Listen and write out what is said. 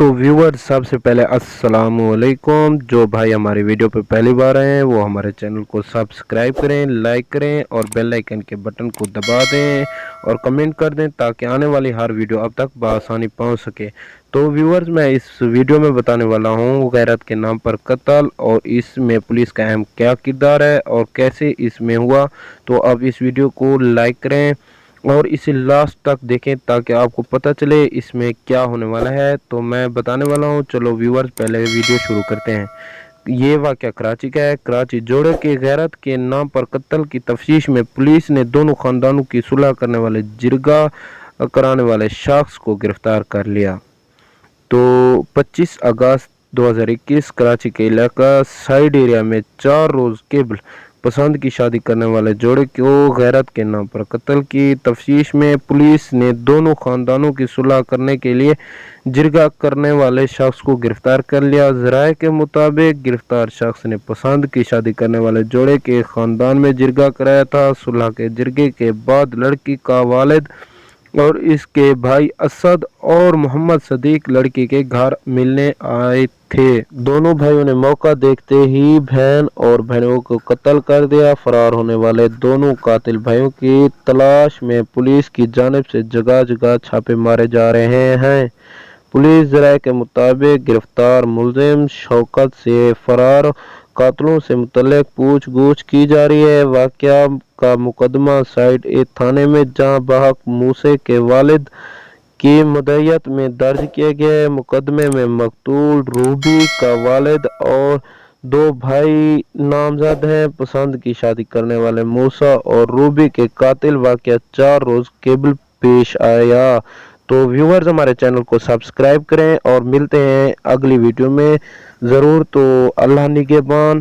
تو ویور سب سے پہلے السلام علیکم۔ جو بھائی ہماری ویڈیو پہ پہلی بار آئے ہیں وہ ہمارے چینل کو سبسکرائب کریں، لائک کریں اور بیل آئیکن کے بٹن کو دبا دیں اور کمنٹ کر دیں تاکہ آنے والی ہر ویڈیو اب تک بآسانی پہنچ سکے۔ تو ویورز میں اس ویڈیو میں بتانے والا ہوں غیرت کے نام پر قتل اور اس میں پولیس کا اہم کیا کردار ہے اور کیسے اس میں ہوا۔ تو اب اس ویڈیو کو لائک کریں اور اسے لاسٹ تک دیکھیں تاکہ آپ کو پتہ چلے اس میں کیا ہونے والا ہے۔ تو میں بتانے والا ہوں، چلو ویورز پہلے ویڈیو شروع کرتے ہیں۔ یہ واقعہ کراچی کا ہے۔ کراچی جوڑے کے غیرت کے نام پر قتل کی تفتیش میں پولیس نے دونوں خاندانوں کی صلح کرنے والے جرگہ کرانے والے شخص کو گرفتار کر لیا۔ تو 25 اگست 2021 کراچی کے علاقہ سائیڈ ایریا میں 4 روز قبل پسند کی شادی کرنے والے جوڑے کو غیرت کے نام پر قتل کی تفتیش میں پولیس نے دونوں خاندانوں کی صلح کرنے کے لیے جرگہ کرنے والے شخص کو گرفتار کر لیا۔ ذرائع کے مطابق گرفتار شخص نے پسند کی شادی کرنے والے جوڑے کے خاندان میں جرگہ کرایا تھا۔ صلح کے جرگے کے بعد لڑکی کا والد اور اس کے بھائی اسد اور محمد صدیق لڑکی کے گھر ملنے آئے تھے۔ دونوں بھائیوں نے موقع دیکھتے ہی بہن اور بہنوں کو قتل کر دیا۔ فرار ہونے والے دونوں قاتل بھائیوں کی تلاش میں پولیس کی جانب سے جگہ جگہ چھاپے مارے جا رہے ہیں۔ پولیس ذرائع کے مطابق گرفتار ملزم شوکت سے فرار قاتلوں سے متعلق پوچھ گچھ کی جا رہی ہے۔ واقعہ کا مقدمہ سائیڈ اے تھانے میں جہاں بحق موسیٰ کے والد کی مدعیت میں درج کیا گیا ہے۔ مقدمے میں مقتول روبی کا والد اور 2 بھائی نامزد ہیں۔ پسند کی شادی کرنے والے موسیٰ اور روبی کے قاتل واقعہ 4 روز قبل پیش آیا۔ تو ویورز ہمارے چینل کو سبسکرائب کریں اور ملتے ہیں اگلی ویڈیو میں ضرور۔ تو اللہ نگہبان۔